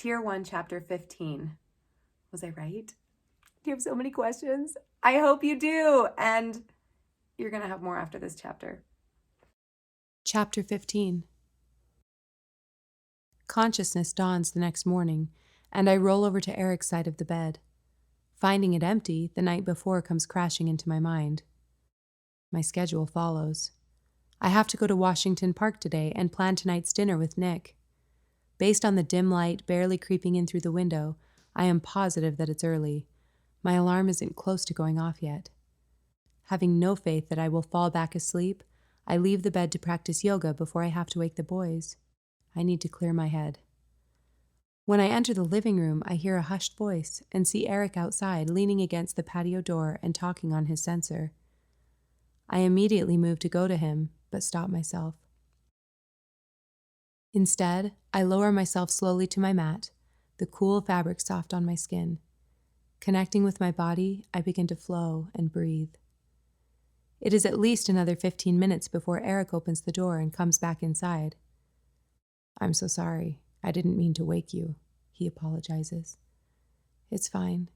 Tier 1, Chapter 15. Was I right? Do you have so many questions? I hope you do. And you're going to have more after this chapter. Chapter 15. Consciousness dawns the next morning, and I roll over to Eric's side of the bed. Finding it empty the night before comes crashing into my mind. My schedule follows. I have to go to Washington Park today and plan tonight's dinner with Nick. Based on the dim light barely creeping in through the window, I am positive that it's early. My alarm isn't close to going off yet. Having no faith that I will fall back asleep, I leave the bed to practice yoga before I have to wake the boys. I need to clear my head. When I enter the living room, I hear a hushed voice and see Eric outside leaning against the patio door and talking on his sensor. I immediately move to go to him, but stop myself. Instead, I lower myself slowly to my mat, the cool fabric soft on my skin. Connecting with my body, I begin to flow and breathe. It is at least another 15 minutes before Eric opens the door and comes back inside. "I'm so sorry. I didn't mean to wake you," he apologizes. "It's fine.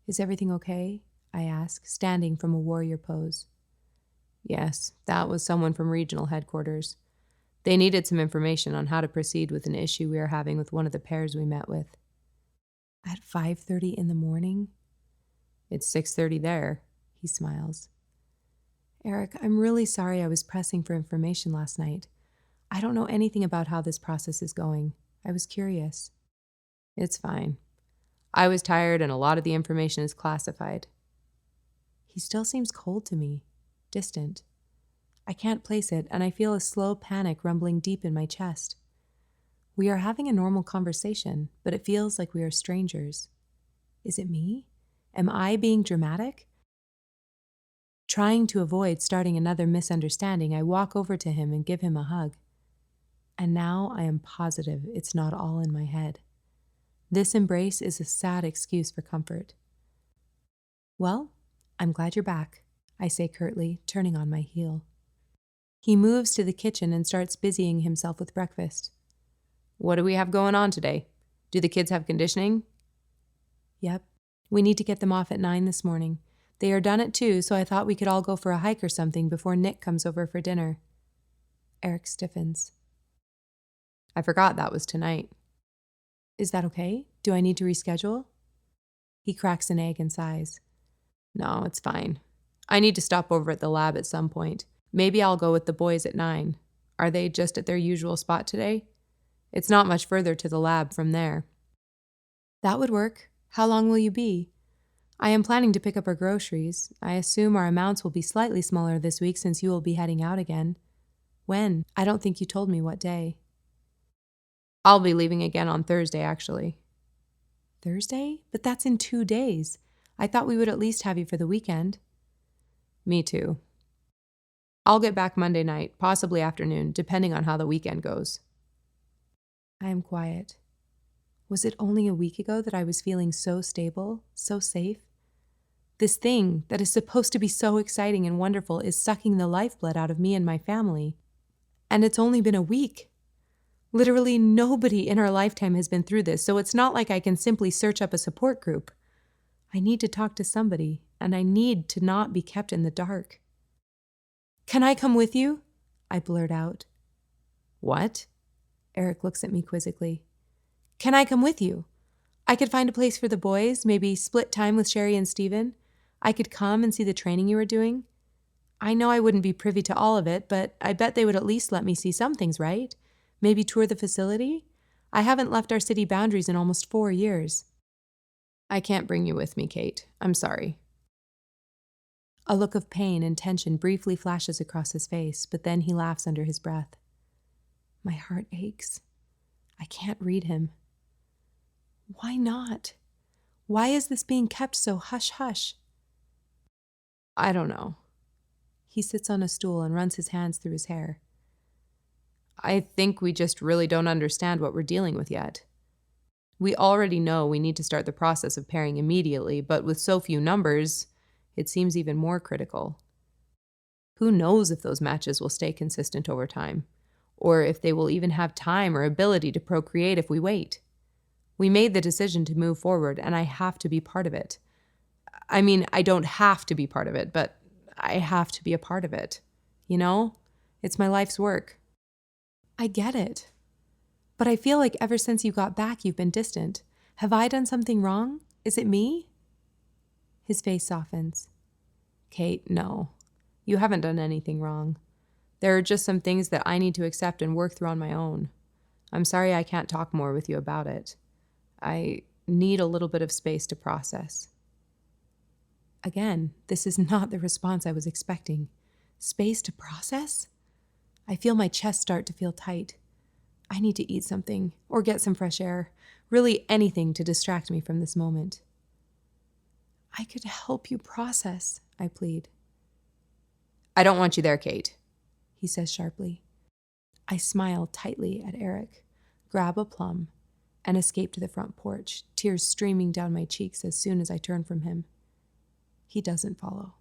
Is everything okay?" I ask, standing from a warrior pose. "Yes, that was someone from regional headquarters. They needed some information on how to proceed with an issue we are having with one of the pairs we met with." "At 5:30 in the morning?" "It's 6:30 there," he smiles. "Eric, I'm really sorry I was pressing for information last night. I don't know anything about how this process is going. I was curious." "It's fine. I was tired and a lot of the information is classified." He still seems cold to me, distant. I can't place it, and I feel a slow panic rumbling deep in my chest. We are having a normal conversation, but it feels like we are strangers. Is it me? Am I being dramatic? Trying to avoid starting another misunderstanding, I walk over to him and give him a hug. And now I am positive it's not all in my head. This embrace is a sad excuse for comfort. "Well, I'm glad you're back," I say curtly, turning on my heel. He moves to the kitchen and starts busying himself with breakfast. "What do we have going on today? Do the kids have conditioning?" "Yep. We need to get them off at 9 this morning. They are done at 2, so I thought we could all go for a hike or something before Nick comes over for dinner." Eric stiffens. "I forgot that was tonight." "Is that okay? Do I need to reschedule?" He cracks an egg and sighs. "No, it's fine. I need to stop over at the lab at some point. Maybe I'll go with the boys at 9. Are they just at their usual spot today? It's not much further to the lab from there." "That would work. How long will you be?" "I am planning to pick up our groceries. I assume our amounts will be slightly smaller this week since you will be heading out again." "When? I don't think you told me what day." "I'll be leaving again on Thursday, actually." "Thursday? But that's in 2 days. I thought we would at least have you for the weekend." "Me too. I'll get back Monday night, possibly afternoon, depending on how the weekend goes." I am quiet. Was it only a week ago that I was feeling so stable, so safe? This thing that is supposed to be so exciting and wonderful is sucking the lifeblood out of me and my family. And it's only been a week. Literally nobody in our lifetime has been through this, so it's not like I can simply search up a support group. I need to talk to somebody, and I need to not be kept in the dark. "Can I come with you?" I blurt out. "What?" Eric looks at me quizzically. "Can I come with you? I could find a place for the boys, maybe split time with Sherry and Steven. I could come and see the training you are doing. I know I wouldn't be privy to all of it, but I bet they would at least let me see some things, right? Maybe tour the facility? I haven't left our city boundaries in almost 4 years." "I can't bring you with me, Kate. I'm sorry." A look of pain and tension briefly flashes across his face, but then he laughs under his breath. My heart aches. I can't read him. Why not? Why is this being kept so hush-hush? "I don't know." He sits on a stool and runs his hands through his hair. "I think we just really don't understand what we're dealing with yet. We already know we need to start the process of pairing immediately, but with so few numbers, it seems even more critical. Who knows if those matches will stay consistent over time, or if they will even have time or ability to procreate if we wait. We made the decision to move forward, and I have to be part of it. I mean, I don't have to be part of it, but I have to be a part of it. You know? It's my life's work. I get it. But I feel like ever since you got back, you've been distant. Have I done something wrong? Is it me? His face softens. Kate, no. You haven't done anything wrong. There are just some things that I need to accept and work through on my own. I'm sorry I can't talk more with you about it. I need a little bit of space to process. Again, this is not the response I was expecting. Space to process? I feel my chest start to feel tight. I need to eat something or get some fresh air. Really anything to distract me from this moment. I could help you process, I plead. I don't want you there, Kate, he says sharply. I smile tightly at Eric, grab a plum, and escape to the front porch, tears streaming down my cheeks as soon as I turn from him. He doesn't follow.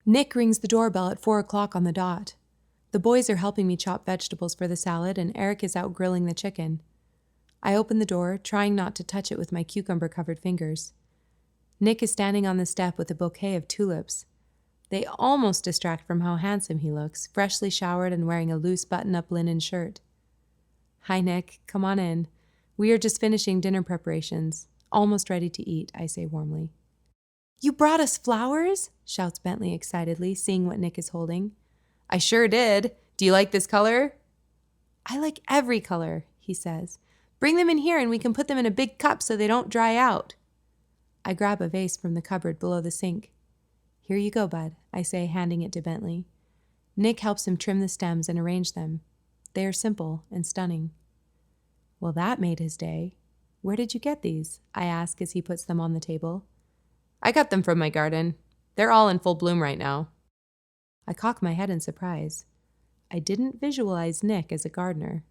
Nick rings the doorbell at 4 o'clock on the dot. The boys are helping me chop vegetables for the salad, and Eric is out grilling the chicken. I open the door, trying not to touch it with my cucumber-covered fingers. Nick is standing on the step with a bouquet of tulips. They almost distract from how handsome he looks, freshly showered and wearing a loose button-up linen shirt. Hi, Nick. Come on in. We are just finishing dinner preparations. Almost ready to eat, I say warmly. You brought us flowers? Shouts Bentley excitedly, seeing what Nick is holding. I sure did. Do you like this color? I like every color, he says. Bring them in here and we can put them in a big cup so they don't dry out. I grab a vase from the cupboard below the sink. Here you go, bud, I say, handing it to Bentley. Nick helps him trim the stems and arrange them. They are simple and stunning. Well, that made his day. Where did you get these? I ask as he puts them on the table. I got them from my garden. They're all in full bloom right now. I cock my head in surprise. I didn't visualize Nick as a gardener.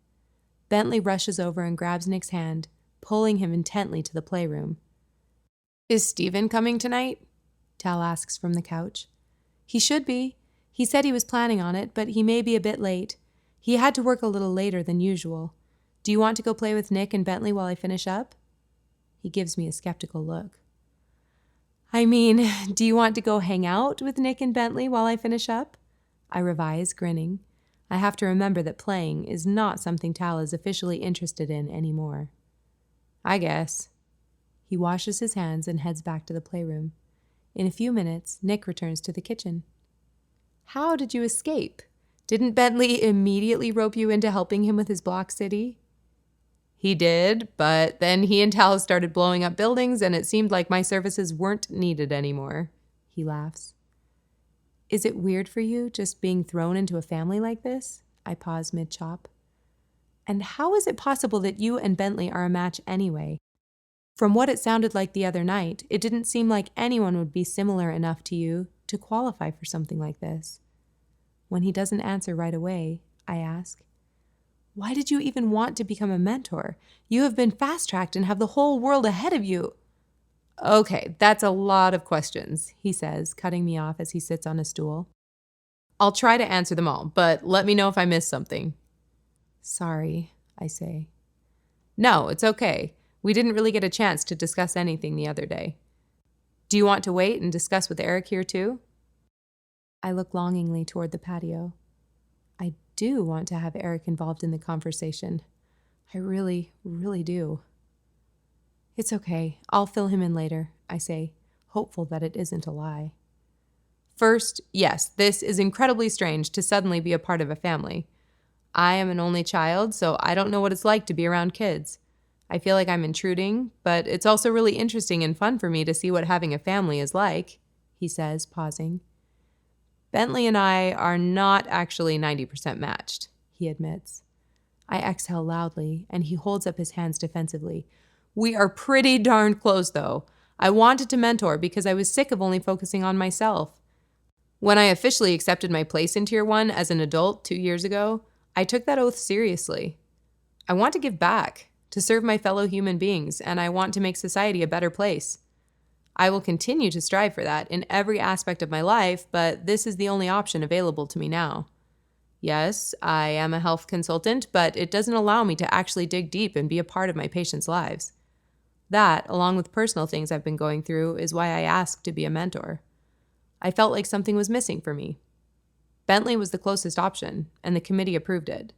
Bentley rushes over and grabs Nick's hand, pulling him intently to the playroom. Is Steven coming tonight? Tal asks from the couch. He should be. He said he was planning on it, but he may be a bit late. He had to work a little later than usual. Do you want to go play with Nick and Bentley while I finish up? He gives me a skeptical look. I mean, do you want to go hang out with Nick and Bentley while I finish up? I revise, grinning. I have to remember that playing is not something Tal is officially interested in anymore. I guess. He washes his hands and heads back to the playroom. In a few minutes, Nick returns to the kitchen. How did you escape? Didn't Bentley immediately rope you into helping him with his block city? He did, but then he and Tal started blowing up buildings and it seemed like my services weren't needed anymore. He laughs. Is it weird for you just being thrown into a family like this? I pause mid-chop. And how is it possible that you and Bentley are a match anyway? From what it sounded like the other night, it didn't seem like anyone would be similar enough to you to qualify for something like this. When he doesn't answer right away, I ask, why did you even want to become a mentor? You have been fast-tracked and have the whole world ahead of you. Okay, that's a lot of questions, he says, cutting me off as he sits on a stool. I'll try to answer them all, but let me know if I miss something. Sorry, I say. No, it's okay. We didn't really get a chance to discuss anything the other day. Do you want to wait and discuss with Eric here too? I look longingly toward the patio. I do want to have Eric involved in the conversation. I really, really do. It's okay. I'll fill him in later, I say, hopeful that it isn't a lie. First, yes, this is incredibly strange to suddenly be a part of a family. I am an only child, so I don't know what it's like to be around kids. I feel like I'm intruding, but it's also really interesting and fun for me to see what having a family is like, he says, pausing. Bentley and I are not actually 90% matched, he admits. I exhale loudly, and he holds up his hands defensively. We are pretty darn close, though. I wanted to mentor because I was sick of only focusing on myself. When I officially accepted my place in Tier 1 as an adult 2 years ago, I took that oath seriously. I want to give back, to serve my fellow human beings, and I want to make society a better place. I will continue to strive for that in every aspect of my life, but this is the only option available to me now. Yes, I am a health consultant, but it doesn't allow me to actually dig deep and be a part of my patients' lives. That, along with personal things I've been going through, is why I asked to be a mentor. I felt like something was missing for me. Bentley was the closest option, and the committee approved it.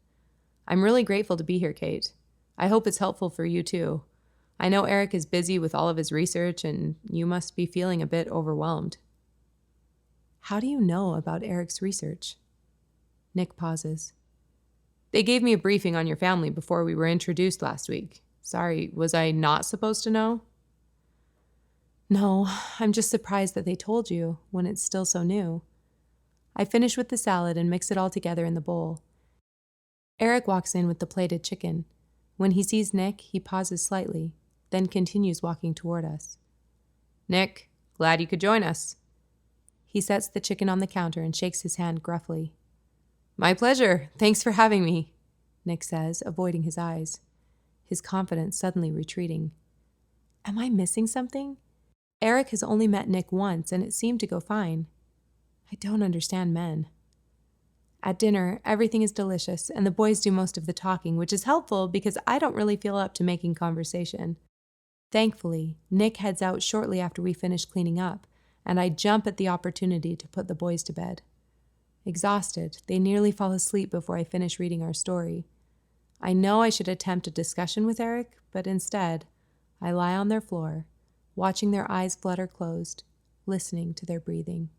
I'm really grateful to be here, Kate. I hope it's helpful for you too. I know Eric is busy with all of his research, and you must be feeling a bit overwhelmed. How do you know about Eric's research? Nick pauses. They gave me a briefing on your family before we were introduced last week. Sorry, was I not supposed to know? No, I'm just surprised that they told you when it's still so new. I finish with the salad and mix it all together in the bowl. Eric walks in with the plated chicken. When he sees Nick, he pauses slightly, then continues walking toward us. Nick, glad you could join us. He sets the chicken on the counter and shakes his hand gruffly. My pleasure. Thanks for having me, Nick says, avoiding his eyes, his confidence suddenly retreating. Am I missing something? Eric has only met Nick once, and it seemed to go fine. I don't understand men. At dinner, everything is delicious, and the boys do most of the talking, which is helpful because I don't really feel up to making conversation. Thankfully, Nick heads out shortly after we finish cleaning up, and I jump at the opportunity to put the boys to bed. Exhausted, they nearly fall asleep before I finish reading our story. I know I should attempt a discussion with Eric, but instead, I lie on their floor, watching their eyes flutter closed, listening to their breathing.